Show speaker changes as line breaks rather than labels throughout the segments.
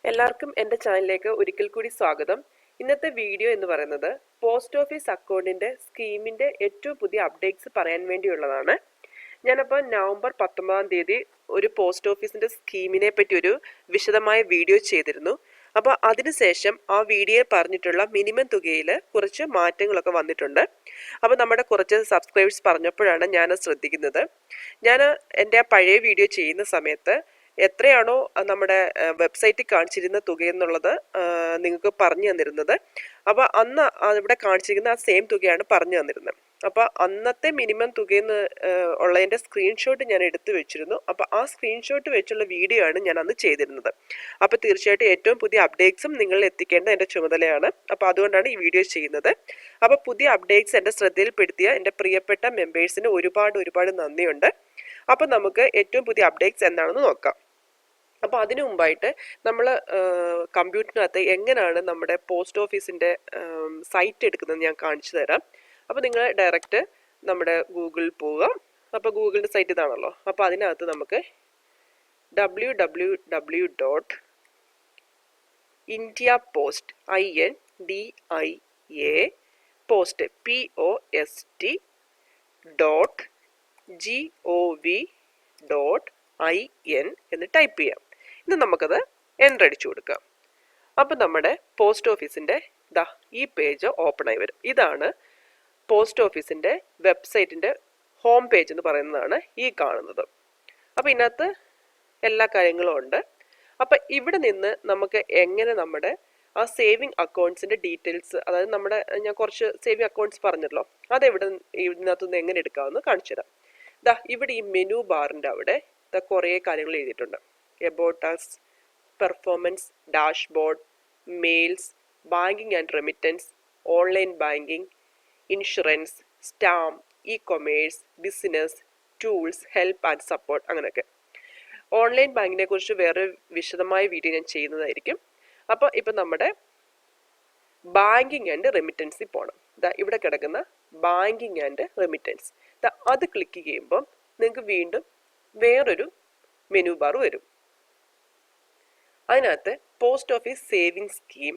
എല്ലാവർക്കും എൻ്റെ ചാനലിലേക്ക് ഒരിക്കൽ കൂടി സ്വാഗതം. ഇന്നത്തെ വീഡിയോ എന്ന് പറയുന്നത് പോസ്റ്റ് ഓഫീസ് അക്കൗണ്ടിൻ്റെ സ്കീമിൻ്റെ ഏറ്റവും പുതിയ അപ്ഡേറ്റ്സ് പറയാൻ വേണ്ടിയുള്ളതാണ്. ഞാനപ്പോൾ നവംബർ 19 ഒരു പോസ്റ്റ് ഓഫീസിൻ്റെ സ്കീമിനെ പറ്റി ഒരു വിശദമായ വീഡിയോ ചെയ്തിരുന്നു. അപ്പോൾ അതിനുശേഷം ആ വീഡിയോയിൽ പറഞ്ഞിട്ടുള്ള മിനിമം തുകയിൽ കുറച്ച് മാറ്റങ്ങളൊക്കെ വന്നിട്ടുണ്ട്. അപ്പോൾ നമ്മുടെ കുറച്ച് സബ്സ്ക്രൈബേഴ്സ് പറഞ്ഞപ്പോഴാണ് ഞാനത് ശ്രദ്ധിക്കുന്നത്. ഞാൻ എൻ്റെ ആ പഴയ വീഡിയോ ചെയ്യുന്ന സമയത്ത് എത്രയാണോ നമ്മുടെ വെബ്സൈറ്റിൽ കാണിച്ചിരുന്ന തുകയെന്നുള്ളത് നിങ്ങൾക്ക് പറഞ്ഞു തന്നിരുന്നത്. അപ്പോൾ അന്ന് ഇവിടെ കാണിച്ചിരിക്കുന്ന ആ സെയിം തുകയാണ് പറഞ്ഞു തന്നിരുന്നത്. അപ്പോൾ അന്നത്തെ മിനിമം തുകയെന്ന് ഉള്ളതിൻ്റെ സ്ക്രീൻഷോട്ട് ഞാൻ എടുത്തു വെച്ചിരുന്നു. അപ്പോൾ ആ സ്ക്രീൻഷോട്ട് വെച്ചുള്ള വീഡിയോ ആണ് ഞാൻ അന്ന് ചെയ്തിരുന്നത്. അപ്പോൾ തീർച്ചയായിട്ടും ഏറ്റവും പുതിയ അപ്ഡേറ്റ്സും നിങ്ങളിൽ എത്തിക്കേണ്ട എൻ്റെ ചുമതലയാണ്. അപ്പോൾ അതുകൊണ്ടാണ് ഈ വീഡിയോ ചെയ്യുന്നത്. അപ്പോൾ പുതിയ അപ്ഡേറ്റ്സ് എൻ്റെ ശ്രദ്ധയിൽപ്പെടുത്തിയ എൻ്റെ പ്രിയപ്പെട്ട മെമ്പേഴ്സിന് ഒരുപാട് നന്ദിയുണ്ട്. അപ്പോൾ നമുക്ക് ഏറ്റവും പുതിയ അപ്ഡേറ്റ്സ് എന്താണെന്ന് നോക്കാം. അപ്പോൾ അതിനു മുമ്പായിട്ട് നമ്മൾ കമ്പ്യൂട്ടറിനകത്ത് എങ്ങനെയാണ് നമ്മുടെ പോസ്റ്റ് ഓഫീസിൻ്റെ സൈറ്റ് എടുക്കുന്നത് ഞാൻ കാണിച്ചു തരാം. അപ്പോൾ നിങ്ങൾ ഡയറക്റ്റ് നമ്മുടെ ഗൂഗിളിൽ പോവുക. അപ്പോൾ ഗൂഗിളിൻ്റെ സൈറ്റ് ഇതാണല്ലോ. അപ്പോൾ അതിനകത്ത് നമുക്ക് www.indiapost .gov.in എന്ന് ടൈപ്പ് ചെയ്യാം. ഇത് നമുക്കത് എൻ്റർ അടിച്ചു കൊടുക്കാം. അപ്പം നമ്മുടെ പോസ്റ്റ് ഓഫീസിൻ്റെ ഈ പേജ് ഓപ്പൺ ആയി വരും. ഇതാണ് പോസ്റ്റ് ഓഫീസിൻ്റെ വെബ്സൈറ്റിൻ്റെ ഹോം പേജ് എന്ന് പറയുന്നതാണ് ഈ കാണുന്നത്. അപ്പോൾ ഇതിനകത്ത് എല്ലാ കാര്യങ്ങളും ഉണ്ട്. അപ്പം ഇവിടെ നിന്ന് നമുക്ക് എങ്ങനെ നമ്മുടെ ആ സേവിങ് അക്കൗണ്ട്സിൻ്റെ ഡീറ്റെയിൽസ്, അതായത് നമ്മുടെ ഞാൻ കുറച്ച് സേവിങ് അക്കൗണ്ട്സ് പറഞ്ഞല്ലോ, ഇതിനകത്തുനിന്ന് എങ്ങനെ എടുക്കാമെന്ന് കാണിച്ചു തരാം. ഇവിടെ ഈ മെനു ബാറിൻ്റെ അവിടെ കുറേ കാര്യങ്ങൾ എഴുതിയിട്ടുണ്ട്. About us, performance, dashboard, mails, banking and remittance, online banking, insurance, stamp, e commerce, business, tools, help and support, അങ്ങനെയൊക്കെ. ഓൺലൈൻ ബാങ്കിനെ കുറിച്ച് വേറെ വിശദമായ വീഡിയോ ഞാൻ ചെയ്യുന്നതായിരിക്കും. അപ്പോൾ ഇപ്പം നമ്മുടെ ബാങ്കിങ് ആൻഡ് റെമിറ്റൻസിൽ പോകണം. ഇവിടെ കിടക്കുന്ന ബാങ്കിങ് ആൻഡ് റെമിറ്റൻസ്, അത് ക്ലിക്ക് ചെയ്യുമ്പം നിങ്ങൾക്ക് വീണ്ടും വേറൊരു മെനു ബാർ വരും. അതിനകത്ത് post office saving scheme,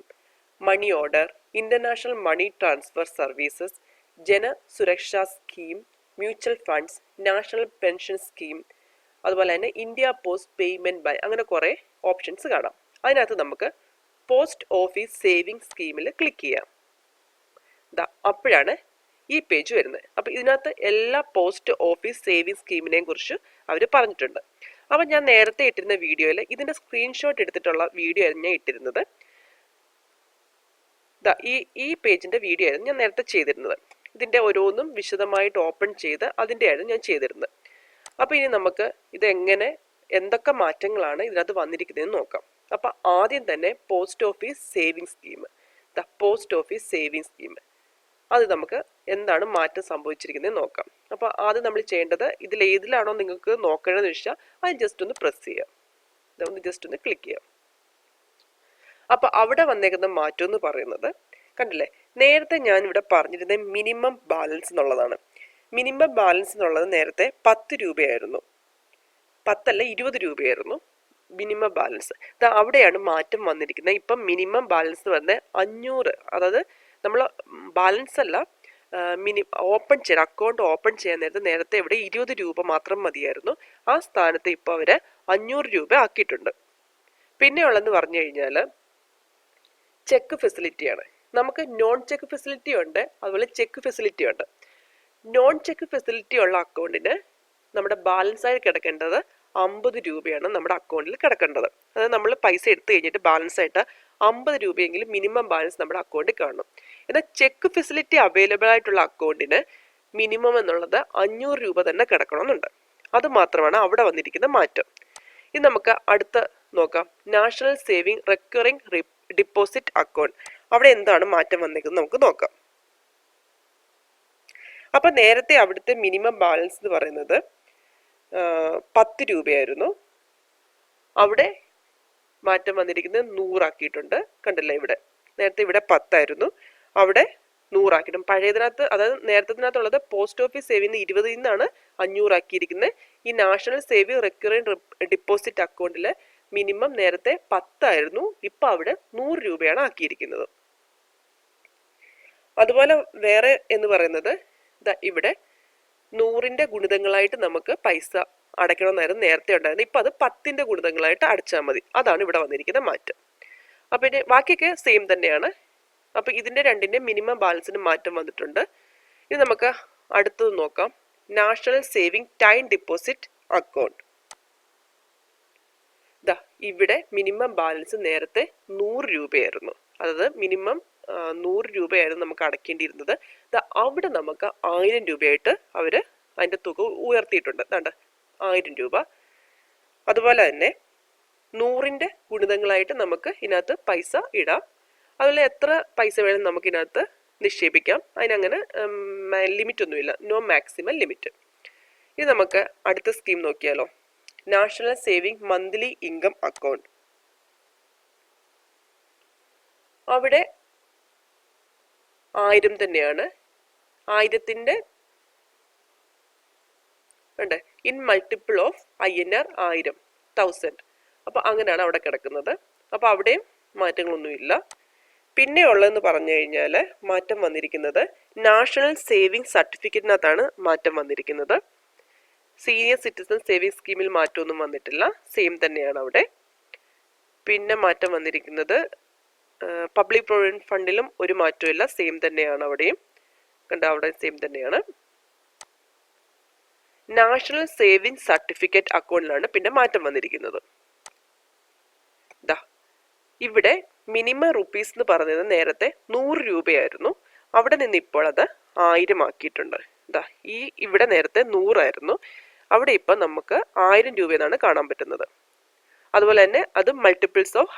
money order, international money transfer services, Jansuraksha scheme, mutual funds, national pension scheme, അതുപോലെ തന്നെ ഇന്ത്യ പോസ്റ്റ് പേയ്മെന്റ് ബൈ, അങ്ങനെ കുറേ ഓപ്ഷൻസ് കാണാം. അതിനകത്ത് നമുക്ക് പോസ്റ്റ് ഓഫീസ് സേവിങ് സ്കീമിൽ ക്ലിക്ക് ചെയ്യാം. അപ്പോഴാണ് ഈ പേജ് വരുന്നത്. അപ്പോൾ ഇതിനകത്ത് എല്ലാ പോസ്റ്റ് ഓഫീസ് സേവിങ് സ്കീമിനെയും കുറിച്ച് അവർ പറഞ്ഞിട്ടുണ്ട്. അപ്പം ഞാൻ നേരത്തെ ഇട്ടിരുന്ന വീഡിയോയിൽ ഇതിൻ്റെ സ്ക്രീൻഷോട്ട് എടുത്തിട്ടുള്ള വീഡിയോ ആയിരുന്നു ഞാൻ ഇട്ടിരുന്നത്. ഈ പേജിൻ്റെ വീഡിയോ ആയിരുന്നു ഞാൻ നേരത്തെ ചെയ്തിരുന്നത്. ഇതിൻ്റെ ഓരോന്നും വിശദമായിട്ട് ഓപ്പൺ ചെയ്ത് അതിൻ്റെയായിരുന്നു ഞാൻ ചെയ്തിരുന്നത്. അപ്പോൾ ഇനി നമുക്ക് ഇതെങ്ങനെ, എന്തൊക്കെ മാറ്റങ്ങളാണ് ഇതിനകത്ത് വന്നിരിക്കുന്നതെന്ന് നോക്കാം. അപ്പോൾ ആദ്യം തന്നെ post office saving scheme, post office saving scheme, അത് നമുക്ക് എന്താണ് മാറ്റം സംഭവിച്ചിരിക്കുന്നത് നോക്കാം. അപ്പോൾ ആദ്യം നമ്മൾ ചെയ്യേണ്ടത് ഏതിലാണോ നിങ്ങൾക്ക് നോക്കണമെന്ന് വെച്ചാൽ അത് ജസ്റ്റ് ഒന്ന് പ്രസ് ചെയ്യാം. ജസ്റ്റ് ഒന്ന് ക്ലിക്ക് ചെയ്യാം. അപ്പോൾ അവിടെ വന്നേക്കുന്ന മാറ്റം എന്ന് പറയുന്നത് കണ്ടില്ലേ, നേരത്തെ ഞാൻ ഇവിടെ പറഞ്ഞിരുന്നത് മിനിമം ബാലൻസ് എന്നുള്ളതാണ്. മിനിമം ബാലൻസ് എന്നുള്ളത് നേരത്തെ 10 രൂപയായിരുന്നു, 10 അല്ല 20 രൂപയായിരുന്നു മിനിമം ബാലൻസ്. അവിടെയാണ് മാറ്റം വന്നിരിക്കുന്നത്. ഇപ്പം മിനിമം ബാലൻസ് വരുന്നത് 500, അതായത് നമ്മൾ ബാലൻസ് അല്ല, ഓപ്പൺ ചെയ്യാൻ, അക്കൗണ്ട് ഓപ്പൺ ചെയ്യാൻ നേരത്തെ ഇവിടെ 20 രൂപ മാത്രം മതിയായിരുന്നു. ആ സ്ഥാനത്ത് ഇപ്പോൾ അവർ 500 രൂപ ആക്കിയിട്ടുണ്ട്. പിന്നെ ഉള്ളതെന്ന് പറഞ്ഞു കഴിഞ്ഞാൽ ചെക്ക് ഫെസിലിറ്റിയാണ്. നമുക്ക് നോൺ ചെക്ക് ഫെസിലിറ്റി ഉണ്ട്, അതുപോലെ ചെക്ക് ഫെസിലിറ്റി ഉണ്ട്. നോൺ ചെക്ക് ഫെസിലിറ്റി ഉള്ള അക്കൗണ്ടിന് നമ്മുടെ ബാലൻസായി കിടക്കേണ്ടത് 50 രൂപയാണ് നമ്മുടെ അക്കൗണ്ടിൽ കിടക്കേണ്ടത്. അതായത് നമ്മൾ പൈസ എടുത്തു കഴിഞ്ഞിട്ട് ബാലൻസ് ആയിട്ട് 50 രൂപയെങ്കിലും മിനിമം ബാലൻസ് നമ്മുടെ അക്കൗണ്ടിൽ കാണണം. എന്നാൽ ചെക്ക് ഫെസിലിറ്റി അവൈലബിൾ ആയിട്ടുള്ള അക്കൗണ്ടിന് മിനിമം എന്നുള്ളത് 500 രൂപ തന്നെ കിടക്കണമെന്നുണ്ട്. അത് മാത്രമാണ് അവിടെ വന്നിരിക്കുന്ന മാറ്റം. ഇത് നമുക്ക് അടുത്ത നോക്കാം. National saving recurring deposit account, അവിടെ എന്താണ് മാറ്റം വന്നിരിക്കുന്നത് നമുക്ക് നോക്കാം. അപ്പം നേരത്തെ അവിടുത്തെ മിനിമം ബാലൻസ് എന്ന് പറയുന്നത് 10 രൂപയായിരുന്നു. അവിടെ മാറ്റം വന്നിരിക്കുന്നത് 100 ആക്കിയിട്ടുണ്ട്. കണ്ടില്ലേ, നേരത്തെ ഇവിടെ 10 ആയിരുന്നു, അവിടെ 100 ആക്കിയിട്ടുണ്ട്. പഴയതിനകത്ത്, അതായത് നേരത്തെ പോസ്റ്റ് ഓഫീസ് സേവിങ് 20 500 ആക്കിയിരിക്കുന്നത്. ഈ നാഷണൽ സേവിങ് റെക്കറിംഗ് ഡിപ്പോസിറ്റ് അക്കൗണ്ടിൽ മിനിമം നേരത്തെ 10 ആയിരുന്നു, ഇപ്പം അവിടെ 100 രൂപയാണ് ആക്കിയിരിക്കുന്നത്. അതുപോലെ വേറെ എന്ന് പറയുന്നത് ഇവിടെ 100ന്റെ ഗുണിതങ്ങളായിട്ട് നമുക്ക് പൈസ അടയ്ക്കണമെന്നായിരുന്നു നേരത്തെ ഉണ്ടായിരുന്നത്. ഇപ്പം അത് 10ന്റെ ഗുണിതങ്ങളായിട്ട് അടച്ചാൽ മതി. അതാണ് ഇവിടെ വന്നിരിക്കുന്ന മാറ്റം. അപ്പം പിന്നെ ബാക്കിയൊക്കെ സെയിം തന്നെയാണ്. അപ്പം ഇതിൻ്റെ രണ്ടിൻ്റെ മിനിമം ബാലൻസിന് മാറ്റം വന്നിട്ടുണ്ട്. ഇനി നമുക്ക് അടുത്തത് നോക്കാം. National saving time deposit account. ഇവിടെ മിനിമം ബാലൻസ് നേരത്തെ 100 രൂപയായിരുന്നു. അതായത് മിനിമം 100 രൂപയായിരുന്നു നമുക്ക് അടയ്ക്കേണ്ടിയിരുന്നത്. അവിടെ നമുക്ക് 1000 രൂപയായിട്ട് അവർ അതിൻ്റെ തുക ഉയർത്തിയിട്ടുണ്ട്. 1000 രൂപ. അതുപോലെ തന്നെ 100ന്റെ ഗുണിതങ്ങളായിട്ട് നമുക്ക് ഇതിനകത്ത് പൈസ ഇടാം. അതുപോലെ എത്ര പൈസ വേണം നമുക്ക് ഇതിനകത്ത് നിക്ഷേപിക്കാം. അതിനങ്ങനെ ലിമിറ്റ് ഒന്നുമില്ല, നോ മാക്സിമം ലിമിറ്റ്. ഇനി നമുക്ക് അടുത്ത സ്കീം നോക്കിയാലോ. National saving monthly income account. അവിടെ 1000 തന്നെയാണ്. 1000ന്റെ ഉണ്ട് ഇൻ മൾട്ടിപ്പിൾ ഓഫ് INR 1000. അപ്പോൾ അങ്ങനെയാണ് അവിടെ കിടക്കുന്നത്. അപ്പോൾ അവിടെയും മാറ്റങ്ങളൊന്നുമില്ല. പിന്നെ ഉള്ളതെന്ന് പറഞ്ഞു കഴിഞ്ഞാൽ മാറ്റം വന്നിരിക്കുന്നത് നാഷണൽ സേവിങ് സർട്ടിഫിക്കറ്റിനകത്താണ് മാറ്റം വന്നിരിക്കുന്നത്. സീനിയർ സിറ്റിസൺ സേവിങ് സ്കീമിൽ മാറ്റമൊന്നും വന്നിട്ടില്ല, സെയിം തന്നെയാണ് അവിടെ. പിന്നെ മാറ്റം വന്നിരിക്കുന്നത് പബ്ലിക് പ്രൊവിഡന്റ് ഫണ്ടിലും ഒരു മാറ്റമില്ല, സെയിം തന്നെയാണ് അവിടെയും. അവിടെ സെയിം തന്നെയാണ്. നാഷണൽ സേവിങ് സർട്ടിഫിക്കറ്റ് അക്കൗണ്ടിലാണ് പിന്നെ മാറ്റം വന്നിരിക്കുന്നത്. ഇവിടെ മിനിമം റുപ്പീസ് എന്ന് പറഞ്ഞത് നേരത്തെ 100 രൂപയായിരുന്നു. അവിടെ നിന്ന് ഇപ്പോൾ അത് 1000 ആക്കിയിട്ടുണ്ട്. ഇവിടെ നേരത്തെ 100 ആയിരുന്നു, അവിടെ ഇപ്പം നമുക്ക് 1000 രൂപയെന്നാണ് കാണാൻ പറ്റുന്നത്. അതുപോലെ തന്നെ അത് മൾട്ടിപ്പിൾസ് ഓഫ്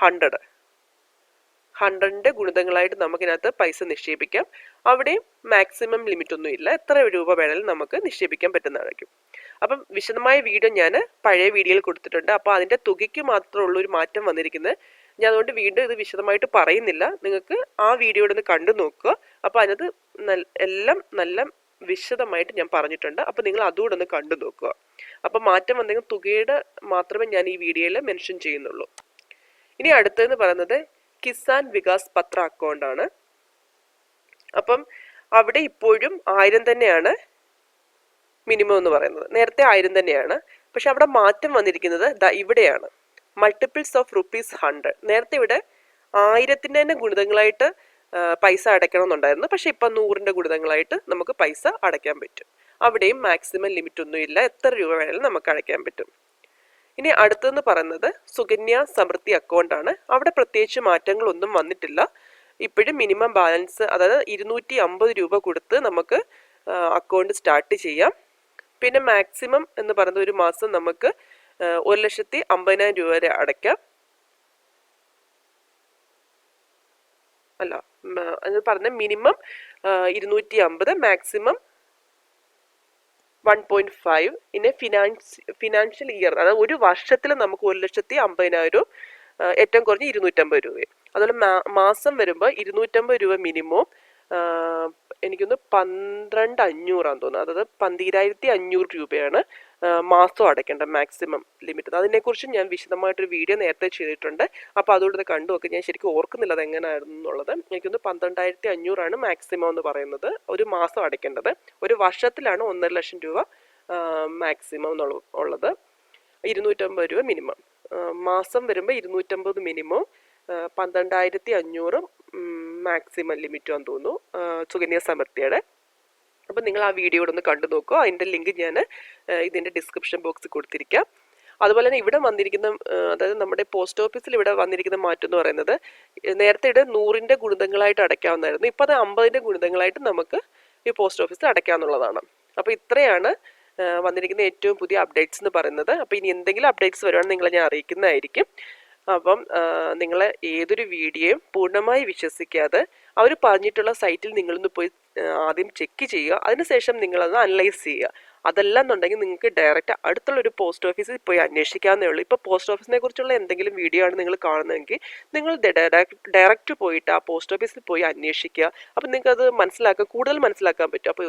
100ന്റെ ഗുണിതങ്ങളായിട്ട് നമുക്കിതിനകത്ത് പൈസ നിക്ഷേപിക്കാം. അവിടെയും മാക്സിമം ലിമിറ്റ് ഒന്നും ഇല്ല, എത്ര രൂപ വേണമെങ്കിലും നമുക്ക് നിക്ഷേപിക്കാൻ പറ്റുന്നതായിരിക്കും. അപ്പം വിശദമായ വീഡിയോ ഞാൻ പഴയ വീഡിയോയിൽ കൊടുത്തിട്ടുണ്ട്. അപ്പോൾ അതിൻ്റെ തുകയ്ക്ക് മാത്രമുള്ളൊരു മാറ്റം വന്നിരിക്കുന്നത്. ഞാൻ അതുകൊണ്ട് വീണ്ടും ഇത് വിശദമായിട്ട് പറയുന്നില്ല, നിങ്ങൾക്ക് ആ വീഡിയോയുടെ ഒന്ന് കണ്ടു നോക്കുക. അപ്പോൾ അതിനകത്ത് എല്ലാം നല്ല വിശദമായിട്ട് ഞാൻ പറഞ്ഞിട്ടുണ്ട്. അപ്പോൾ നിങ്ങൾ അതുകൂടെ ഒന്ന് കണ്ടു നോക്കുക. അപ്പം മാറ്റം വന്നെങ്കിൽ തുകയുടെ മാത്രമേ ഞാൻ ഈ വീഡിയോയിൽ മെൻഷൻ ചെയ്യുന്നുള്ളൂ. ഇനി അടുത്തതെന്ന് പറയുന്നത് കിസാൻ വികാസ് പത്ര അക്കൗണ്ടാണ്. അപ്പം അവിടെ ഇപ്പോഴും 1000 തന്നെയാണ് മിനിമം എന്ന് പറയുന്നത്. നേരത്തെ 1000 തന്നെയാണ്, പക്ഷെ അവിടെ മാറ്റം വന്നിരിക്കുന്നത് ഇവിടെയാണ്. Multiples of ₹100. നേരത്തെ ഇവിടെ 1000ന്റെ തന്നെ ഗുണിതങ്ങളായിട്ട് പൈസ അടയ്ക്കണമെന്നുണ്ടായിരുന്നു, പക്ഷെ ഇപ്പം 100ന്റെ ഗുണിതങ്ങളായിട്ട് നമുക്ക് പൈസ അടയ്ക്കാൻ പറ്റും. അവിടെയും മാക്സിമം ലിമിറ്റ് ഒന്നുമില്ല, എത്ര രൂപ വേണമെങ്കിലും നമുക്ക് അടയ്ക്കാൻ പറ്റും. ഇനി അടുത്തെന്ന് പറയുന്നത് സുകന്യ സമൃദ്ധി അക്കൗണ്ടാണ്. അവിടെ പ്രത്യേകിച്ച് മാറ്റങ്ങളൊന്നും വന്നിട്ടില്ല. ഇപ്പോഴും മിനിമം ബാലൻസ്, അതായത് 250 രൂപ കൊടുത്ത് നമുക്ക് അക്കൗണ്ട് സ്റ്റാർട്ട് ചെയ്യാം. പിന്നെ മാക്സിമം എന്ന് പറയുന്നത് ഒരു മാസം നമുക്ക് 1,50,000 രൂപ വരെ അടയ്ക്കാം. അല്ല, എന്ന് പറഞ്ഞ മിനിമം 250, മാക്സിമം 1.5. ഇനി ഫിനാൻഷ്യൽ ഇയർ, അതായത് ഒരു വർഷത്തിൽ നമുക്ക് 1,50,000, ഏറ്റവും കുറഞ്ഞ് 250 രൂപയും. അതുപോലെ മാസം വരുമ്പോൾ 250 രൂപ മിനിമം, എനിക്കൊന്ന് 12,500 തോന്നുന്നു. അതായത് 12,500 രൂപയാണ് മാസം അടയ്ക്കേണ്ട മാക്സിമം ലിമിറ്റ്. അതിനെക്കുറിച്ച് ഞാൻ വിശദമായിട്ടൊരു വീഡിയോ നേരത്തെ ചെയ്തിട്ടുണ്ട്. അപ്പോൾ അതുകൊണ്ട് കണ്ടു നോക്കി. ഞാൻ ശരിക്കും ഓർക്കുന്നില്ല അത് എങ്ങനെയായിരുന്നു എന്നുള്ളത്. എനിക്കൊന്ന് 12,500 മാക്സിമം എന്ന് പറയുന്നത് ഒരു മാസം അടയ്ക്കേണ്ടത്. ഒരു വർഷത്തിലാണ് 1,50,000 രൂപ മാക്സിമം ഉള്ളത്. 250 രൂപ മിനിമം. മാസം വരുമ്പോൾ 250 മിനിമം, 12,500 മാക്സിമം ലിമിറ്റാന്ന് തോന്നുന്നു സുകന്യ സമൃദ്ധിയുടെ. അപ്പം നിങ്ങൾ ആ വീഡിയോ ഒന്ന് കണ്ടു നോക്കുക. അതിൻ്റെ ലിങ്ക് ഞാൻ ഇതിൻ്റെ ഡിസ്ക്രിപ്ഷൻ ബോക്സിൽ കൊടുത്തിരിക്കാം. അതുപോലെ തന്നെ ഇവിടെ വന്നിരിക്കുന്ന, അതായത് നമ്മുടെ പോസ്റ്റ് ഓഫീസിൽ ഇവിടെ വന്നിരിക്കുന്ന മാറ്റം എന്ന് പറയുന്നത് നേരത്തെ 100ന്റെ ഗുണിതങ്ങളായിട്ട് അടയ്ക്കാവുന്നതായിരുന്നു. ഇപ്പോൾ അത് 50ന്റെ ഗുണിതങ്ങളായിട്ട് നമുക്ക് ഈ പോസ്റ്റ് ഓഫീസിൽ അടയ്ക്കാവുന്നതാണ്. അപ്പോൾ ഇത്രയാണ് വന്നിരിക്കുന്ന ഏറ്റവും പുതിയ അപ്ഡേറ്റ്സ് എന്ന് പറയുന്നത്. അപ്പോൾ ഇനി എന്തെങ്കിലും അപ്ഡേറ്റ്സ് വരുവാണെങ്കിൽ നിങ്ങളെ ഞാൻ അറിയിക്കുന്നതായിരിക്കും. അപ്പം നിങ്ങൾ ഏതൊരു വീഡിയോയും പൂർണ്ണമായി വിശ്വസിക്കാതെ അവർ പറഞ്ഞിട്ടുള്ള സൈറ്റിൽ നിങ്ങളൊന്ന് പോയി ആദ്യം ചെക്ക് ചെയ്യുക. അതിനുശേഷം നിങ്ങളത് അനലൈസ് ചെയ്യുക. അതല്ല എന്നുണ്ടെങ്കിൽ നിങ്ങൾക്ക് ഡയറക്റ്റ് അടുത്തുള്ളൊരു പോസ്റ്റ് ഓഫീസിൽ പോയി അന്വേഷിക്കാവുന്നേ ഉള്ളൂ. ഇപ്പോൾ പോസ്റ്റ് ഓഫീസിനെ കുറിച്ചുള്ള എന്തെങ്കിലും വീഡിയോ ആണ് നിങ്ങൾ കാണുന്നതെങ്കിൽ നിങ്ങൾ ഡയറക്റ്റ് പോയിട്ട് ആ പോസ്റ്റ് ഓഫീസിൽ പോയി അന്വേഷിക്കുക. അപ്പം നിങ്ങൾക്കത് കൂടുതൽ മനസ്സിലാക്കാൻ പറ്റും. അപ്പോൾ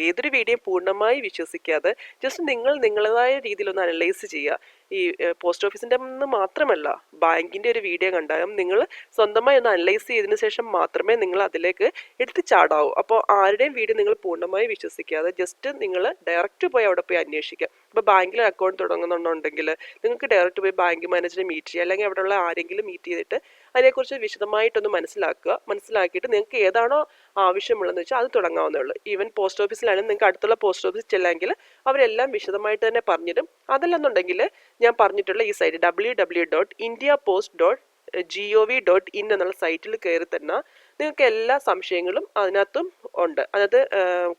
ഏതൊരു വീഡിയോയും പൂർണ്ണമായി വിശ്വസിക്കാതെ ജസ്റ്റ് നിങ്ങൾ നിങ്ങളതായ രീതിയിലൊന്ന് അനലൈസ് ചെയ്യുക. ഈ പോസ്റ്റ് ഓഫീസിൻ്റെ നിന്ന് മാത്രമല്ല, ബാങ്കിൻ്റെ ഒരു വീഡിയോ കണ്ടാലും നിങ്ങൾ സ്വന്തമായി ഒന്ന് അനലൈസ് ചെയ്തതിന് ശേഷം മാത്രമേ നിങ്ങൾ അതിലേക്ക് എടുത്ത് ചാടാവൂ. അപ്പോൾ ആരുടെയും വീഡിയോ നിങ്ങൾ പൂർണ്ണമായി വിശ്വസിക്കാതെ ജസ്റ്റ് നിങ്ങൾ ഡയറക്റ്റ് പോയി അവിടെ പോയി അന്വേഷിക്കുക. ഇപ്പോൾ ബാങ്കിൽ അക്കൗണ്ട് തുടങ്ങുന്നുണ്ടെങ്കിൽ നിങ്ങൾക്ക് ഡയറക്റ്റ് പോയി ബാങ്ക് മാനേജറെ മീറ്റ് ചെയ്യുക, അല്ലെങ്കിൽ അവിടെയുള്ള ആരെങ്കിലും മീറ്റ് ചെയ്തിട്ട് അതിനെക്കുറിച്ച് വിശദമായിട്ടൊന്ന് മനസ്സിലാക്കിയിട്ട് നിങ്ങൾക്ക് ഏതാണോ ആവശ്യമുള്ളതെന്ന് വെച്ചാൽ അത് തുടങ്ങാവുന്നേ ഉള്ളൂ. ഈവൻ പോസ്റ്റ് ഓഫീസിലാണെങ്കിൽ നിങ്ങൾക്ക് അടുത്തുള്ള പോസ്റ്റ് ഓഫീസിൽ ചെല്ലെങ്കിൽ അവരെല്ലാം വിശദമായിട്ട് തന്നെ പറഞ്ഞിടും. അതല്ലെന്നുണ്ടെങ്കിൽ ഞാൻ പറഞ്ഞിട്ടുള്ള ഈ സൈറ്റ് www.indiapost.gov.in എന്നുള്ള സൈറ്റിൽ കയറി തന്നെ നിങ്ങൾക്ക് എല്ലാ സംശയങ്ങളും അതിനകത്തും ഉണ്ട്. അതായത്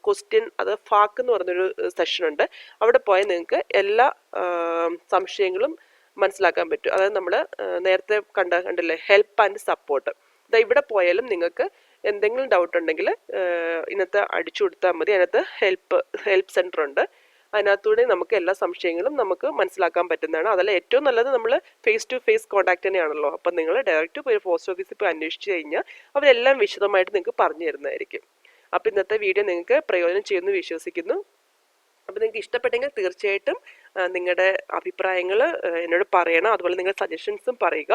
ക്വസ്റ്റ്യൻ, അത് ഫാക്ക് എന്ന് പറഞ്ഞൊരു സെഷൻ ഉണ്ട്. അവിടെ പോയാൽ നിങ്ങൾക്ക് എല്ലാ സംശയങ്ങളും മനസ്സിലാക്കാൻ പറ്റും. അതായത് നമ്മൾ നേരത്തെ കണ്ടില്ലേ, ഹെൽപ്പ് ആൻഡ് സപ്പോർട്ട്. ഇവിടെ പോയാലും നിങ്ങൾക്ക് എന്തെങ്കിലും ഡൗട്ട് ഉണ്ടെങ്കിൽ ഇതിനകത്ത് അടിച്ചു കൊടുത്താൽ മതി. അതിനകത്ത് ഹെൽപ്പ് സെൻറ്റർ ഉണ്ട്. അതിനകത്തൂടെ നമുക്ക് എല്ലാ സംശയങ്ങളും നമുക്ക് മനസ്സിലാക്കാൻ പറ്റുന്നതാണ്. അതല്ല ഏറ്റവും നല്ലത് നമ്മൾ ഫേസ് ടു ഫേസ് കോൺടാക്ട് തന്നെയാണല്ലോ. അപ്പം നിങ്ങൾ ഡയറക്റ്റ് പോയി പോസ്റ്റ് ഓഫീസിൽ പോയി അന്വേഷിച്ച് കഴിഞ്ഞാൽ അവരെല്ലാം വിശദമായിട്ട് നിങ്ങൾക്ക് പറഞ്ഞു തരുന്നതായിരിക്കും. അപ്പോൾ ഇന്നത്തെ വീഡിയോ നിങ്ങൾക്ക് പ്രയോജനം ചെയ്യുമെന്ന് വിശ്വസിക്കുന്നു. അപ്പോൾ നിങ്ങൾക്ക് ഇഷ്ടപ്പെട്ടെങ്കിൽ തീർച്ചയായിട്ടും നിങ്ങളുടെ അഭിപ്രായങ്ങൾ എന്നോട് പറയണം. അതുപോലെ നിങ്ങളുടെ സജഷൻസും പറയുക.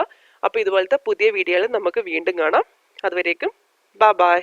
അപ്പോൾ ഇതുപോലത്തെ പുതിയ വീഡിയോകൾ നമുക്ക് വീണ്ടും കാണാം. അതുവരേക്കും ബൈ.